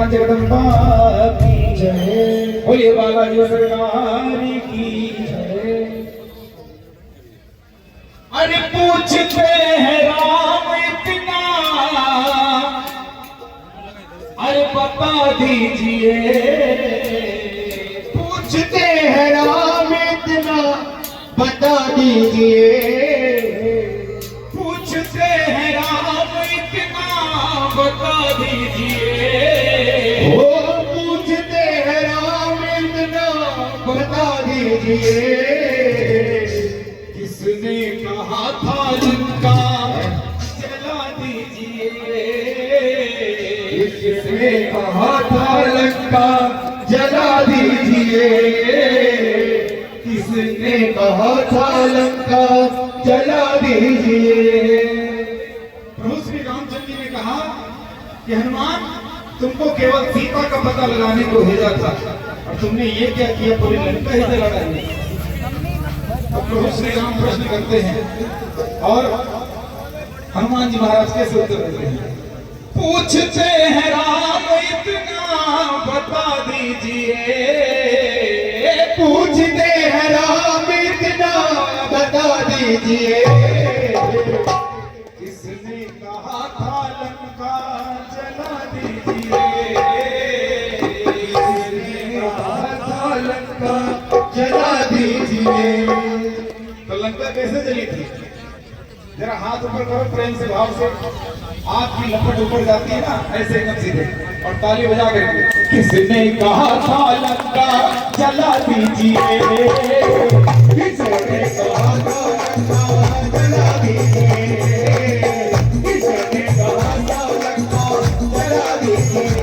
मां जगदम्बा की जय, बोलिए बालाजी सरकार की जय। अरे पूछते हैं राम इतना, अरे बता दीजिए। पूछते हैं राम इतना, बता दीजिए। पूछते हैं राम इतना, बता दीजिए। ओ पूछते हैं राम इतना, बता दीजिए। किसने कहा था लंका जला दीजिए। किसने कहा था लंका जला दीजिए। किसने कहा था लंका जला दीजिए। प्रभु श्री रामचंद्र जी ने कहा कि हनुमान, तुमको केवल सीता का पता लगाने को भेजा था और तुमने ये क्या किया, पूरी लंका ही जला डाली। अब प्रभु श्री राम प्रश्न करते हैं और हनुमान जी महाराज कैसे उत्तर देते हैं। पूछते हैं राम इतना, बता दीजिए। पूछते हैं राम इतना, बता दीजिए। किसने कहा था लंका जला दीजिए। किसने कहा था लंका जला दीजिए। तो लंका कैसे जली थी? जरा हाथ ऊपर करो प्रेम से, भाव से। आग की लपट ऊपर जाती है ना, ऐसे एकदम सीधे और ताली बजा करके। किसने कहा था लंका जला दीजिए। किसने कहा था लंका जला दीजिए। किसने कहा था लंका जला दीजिए।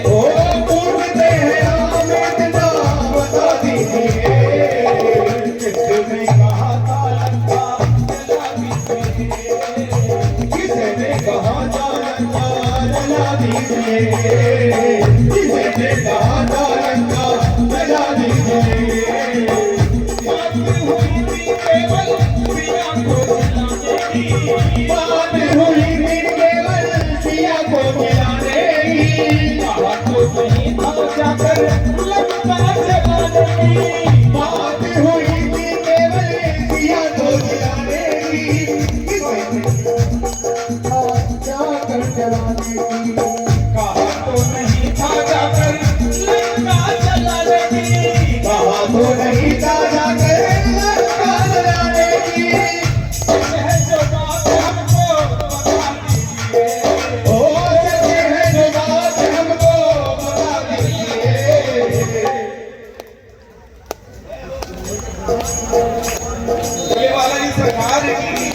ओ पूछते हैं राम इतना, बता दीजिए। किसने कहा था लंका जला दीजिए। किसने कहा था लंका जला दीजिए। किसने कहा था लंका जला दीजिए। बात हुई थी केवल सिया को जलाने की। बात हुई थी केवल सिया को मिलाने की। कहा तो नहीं था जाकर लंका जलाने की। बात हुई थी केवल सिया को मिलाने की। किसने जाकर जलाने की। कहा तो नहीं था जाकर लंका जलाने की। कहा तो नहीं था जाकर लंका जलाने की। है जो बात हमको बता दीजिए। ओ सच है जो बात हमको बता दीजिए। बोले बालाजी सरकार की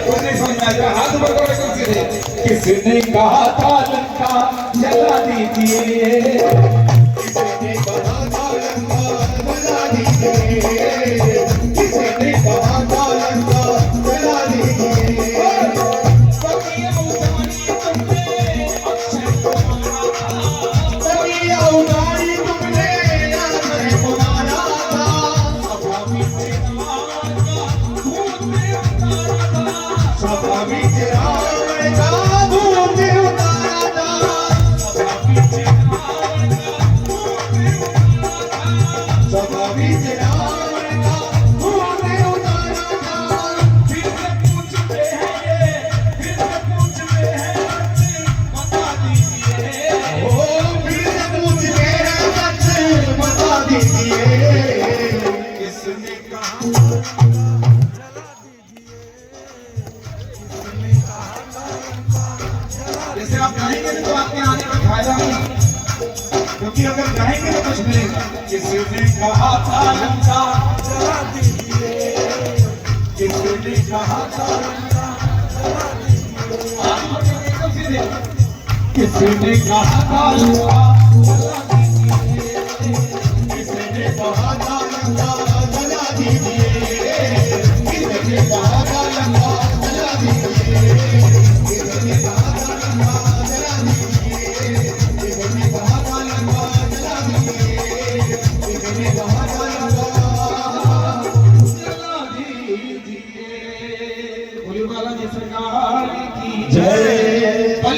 कुछ नहीं समझ में आता, हाथ ऊपर करो एकदम सीधे। किसने कहा था लंका जला दीजिए। किसने कहा था लंका जला दीजिए। किसने कहा था लंका जला दीजिए। सखियां उतारी तुमने अक्षय कुमारा था। सखियां उतारी तुमने अक्षय कुमारा था। सभा में रावण का भूत उतारा था। सभा बीच रावण का भूत उतारा था। सभा में रावण का भूत उतारा था। सभा बीच रावण का भूत उतारा था। फिर से पूछते हैं ये, फिर से पूछते हैं सच बता दीजिए। ओ फिर से पूछते हैं सच बता दीजिए। किसने कहा जैसे आप गाएंगे तो आपके आने का फायदा नहीं, क्योंकि अगर गाएंगे तो कुछ मिलेगा। किसने कहा था लंका जला दीजिए। किसने कहा था लंका जला दीजिए। हाथ ऊपर करके एकदम सीधे। किसने कहा था लंका जला दीजिए। किसने कहा था लंका जला दीजिए। किसने कहा था लंका जला दीजिए। किसने कहा था लंका जला दीजिए। किसने कहा था लंका जला दीजिए। किसने कहा था लंका जला दीजिए। बोलिए हनुमाला जी सरकार की जय